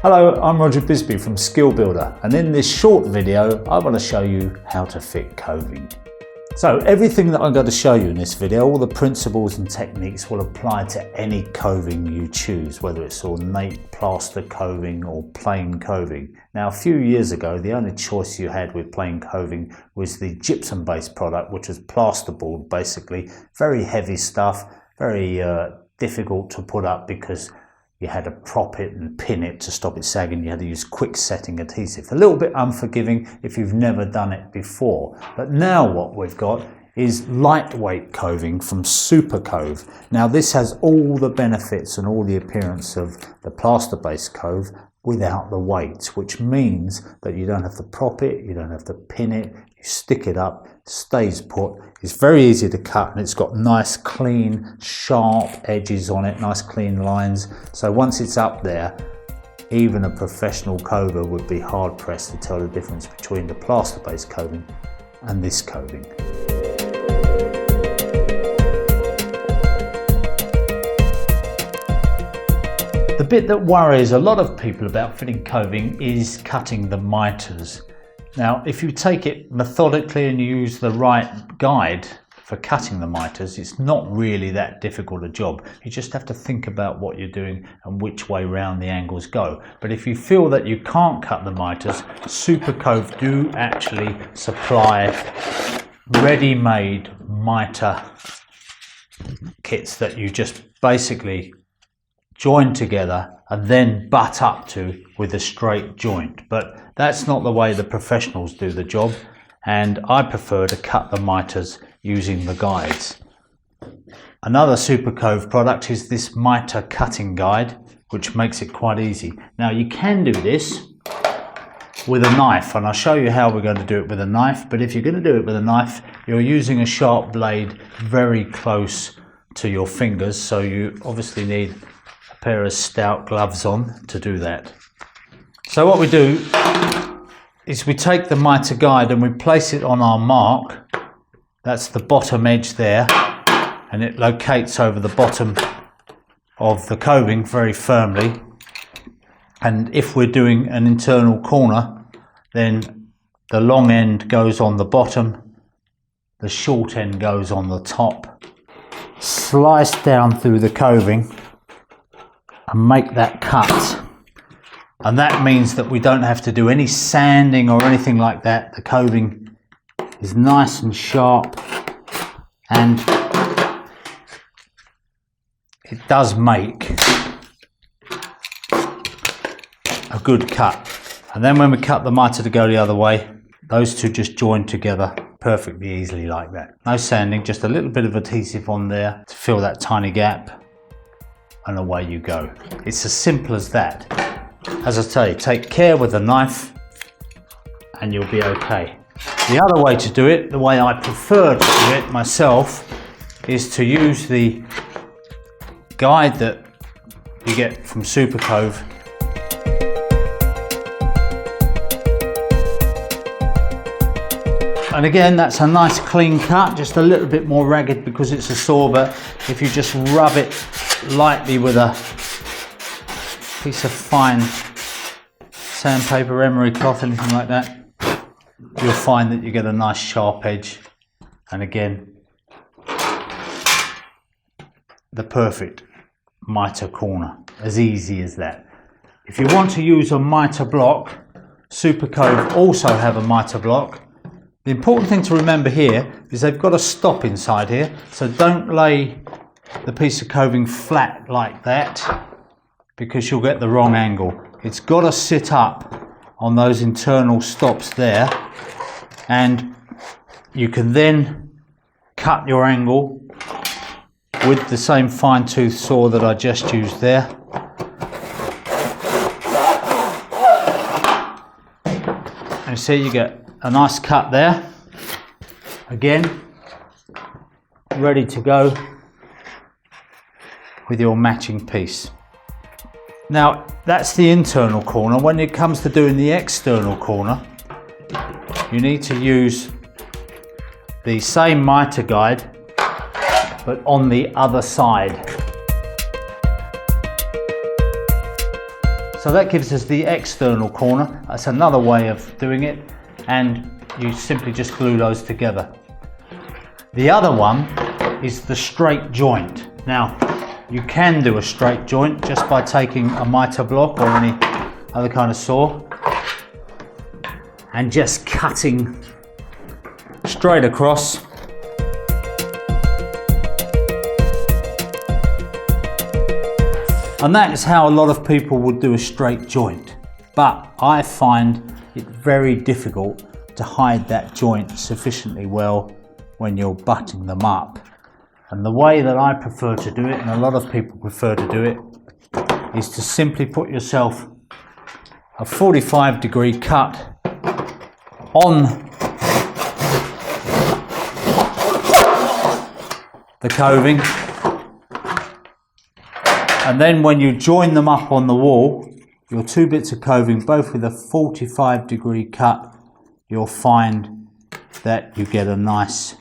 Hello, I'm Roger Bisbee from Skill Builder, and in this short video I want to show you how to fit coving. So everything that I'm going to show you in this video, all the principles and techniques will apply to any coving you choose, whether it's ornate plaster coving or plain coving. Now a few years ago the only choice you had with plain coving was the gypsum-based product, which was plasterboard basically. Very heavy stuff, very difficult to put up because you had to prop it and pin it to stop it sagging. You had to use quick setting adhesive. A little bit unforgiving if you've never done it before. But now what we've got is lightweight coving from Supercove. Now this has all the benefits and all the appearance of the plaster-based cove without the weight, which means that you don't have to prop it, you don't have to pin it, you stick it up, stays put. It's very easy to cut and it's got nice clean sharp edges on it, nice clean lines. So once it's up there, even a professional cover would be hard pressed to tell the difference between the plaster based coving and this coving. The bit that worries a lot of people about fitting coving is cutting the mitres. Now, if you take it methodically and you use the right guide for cutting the mitres, it's not really that difficult a job. You just have to think about what you're doing and which way round the angles go. But if you feel that you can't cut the mitres, Supercove do actually supply ready-made mitre kits that you just basically join together and then butt up to with a straight joint. But that's not the way the professionals do the job, and I prefer to cut the mitres using the guides. Another Supercove product is this mitre cutting guide, which makes it quite easy. Now you can do this with a knife, and I'll show you how we're going to do it with a knife. But if you're going to do it with a knife, you're using a sharp blade very close to your fingers, so you obviously need a pair of stout gloves on to do that. So what we do is we take the mitre guide and we place it on our mark. That's the bottom edge there, and it locates over the bottom of the coving very firmly. And if we're doing an internal corner, then the long end goes on the bottom, the short end goes on the top. Slice down through the coving and make that cut. And that means that we don't have to do any sanding or anything like that. The coving is nice and sharp, and it does make a good cut. And then when we cut the mitre to go the other way, those two just join together perfectly easily like that. No sanding, just a little bit of adhesive on there to fill that tiny gap, and away you go. It's as simple as that. As I say, take care with a knife and you'll be okay. The other way to do it, the way I prefer to do it myself, is to use the guide that you get from Supercove. And again, that's a nice clean cut, just a little bit more ragged because it's a saw, but if you just rub it lightly with a piece of fine sandpaper, emery cloth, anything like that, you'll find that you get a nice sharp edge, and again the perfect mitre corner, as easy as that. If you want to use a mitre block, Supercove also have a mitre block. The important thing to remember here is they've got a stop inside here, so don't lay the piece of coving flat like that because you'll get the wrong angle. It's got to sit up on those internal stops there, and you can then cut your angle with the same fine tooth saw that I just used there. And see, you get a nice cut there. Again, ready to go with your matching piece. Now that's the internal corner. When it comes to doing the external corner, you need to use the same mitre guide but on the other side. So that gives us the external corner. That's another way of doing it, and you simply just glue those together. The other one is the straight joint. Now, you can do a straight joint just by taking a Mitre Block or any other kind of saw and just cutting straight across. And that is how a lot of people would do a straight joint. But I find it very difficult to hide that joint sufficiently well when you're butting them up. And the way that I prefer to do it, and a lot of people prefer to do it, is to simply put yourself a 45-degree cut on the coving. And then when you join them up on the wall, your two bits of coving, both with a 45-degree cut, you'll find that you get a nice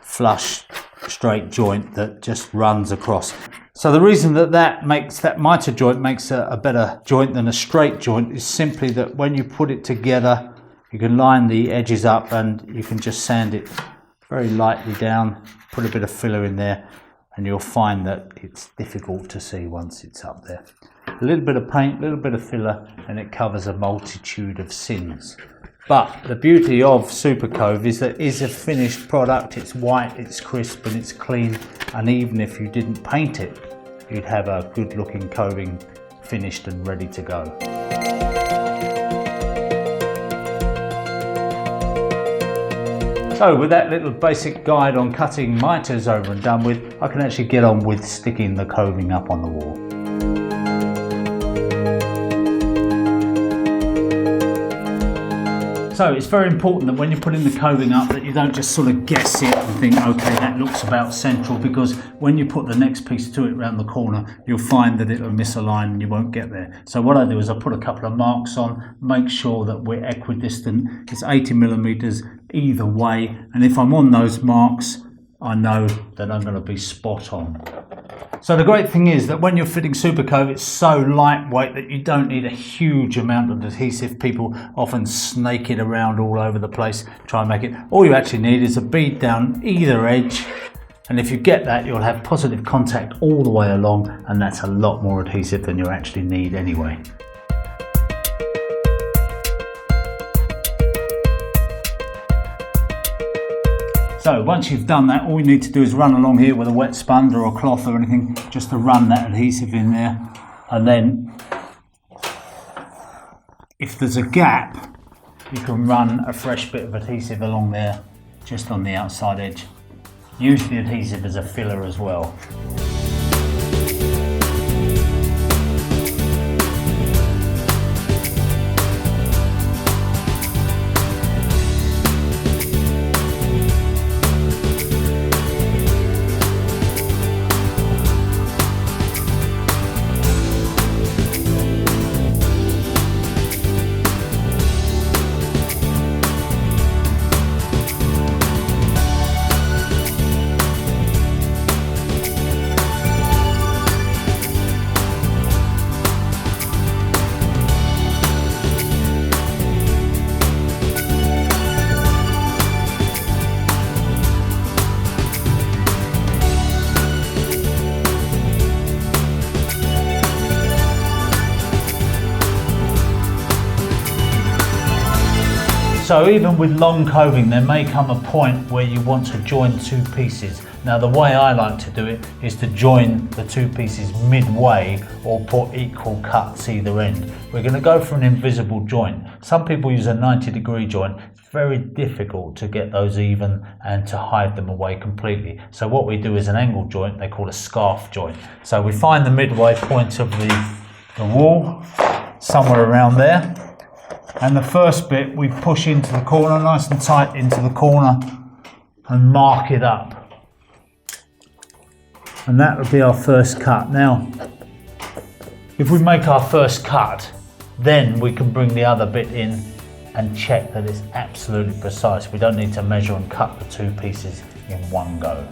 flush straight joint that just runs across. So the reason that mitre joint makes a better joint than a straight joint is simply that when you put it together, you can line the edges up and you can just sand it very lightly down, put a bit of filler in there, and you'll find that it's difficult to see once it's up there. A little bit of paint, a little bit of filler, and it covers a multitude of sins. But the beauty of Supercove is that it's a finished product. It's white, it's crisp, and it's clean. And even if you didn't paint it, you'd have a good looking coving finished and ready to go. So with that little basic guide on cutting mitres over and done with, I can actually get on with sticking the coving up on the wall. So it's very important that when you're putting the coving up that you don't just sort of guess it and think, okay, that looks about central, because when you put the next piece to it around the corner, you'll find that it'll misalign and you won't get there. So what I do is I put a couple of marks on, make sure that we're equidistant. It's 80mm either way, and if I'm on those marks, I know that I'm going to be spot on. So the great thing is that when you're fitting Supercove, it's so lightweight that you don't need a huge amount of adhesive. People often snake it around all over the place, try and make it. All you actually need is a bead down either edge, and if you get that, you'll have positive contact all the way along, and that's a lot more adhesive than you actually need anyway. So once you've done that, all you need to do is run along here with a wet sponge or a cloth or anything, just to run that adhesive in there. And then if there's a gap, you can run a fresh bit of adhesive along there, just on the outside edge. Use the adhesive as a filler as well. So even with long coving, there may come a point where you want to join two pieces. Now the way I like to do it is to join the two pieces midway or put equal cuts either end. We're going to go for an invisible joint. Some people use a 90-degree joint. It's very difficult to get those even and to hide them away completely. So what we do is an angle joint, they call a scarf joint. So we find the midway point of the wall, somewhere around there. And the first bit we push into the corner, nice and tight into the corner, and mark it up. And that would be our first cut. Now, if we make our first cut, then we can bring the other bit in and check that it's absolutely precise. We don't need to measure and cut the two pieces in one go.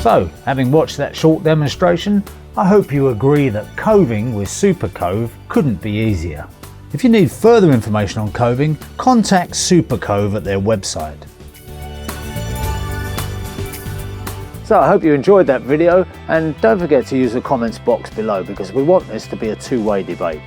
So, having watched that short demonstration, I hope you agree that coving with Supercove couldn't be easier. If you need further information on coving, contact Supercove at their website. So I hope you enjoyed that video, and don't forget to use the comments box below because we want this to be a two-way debate.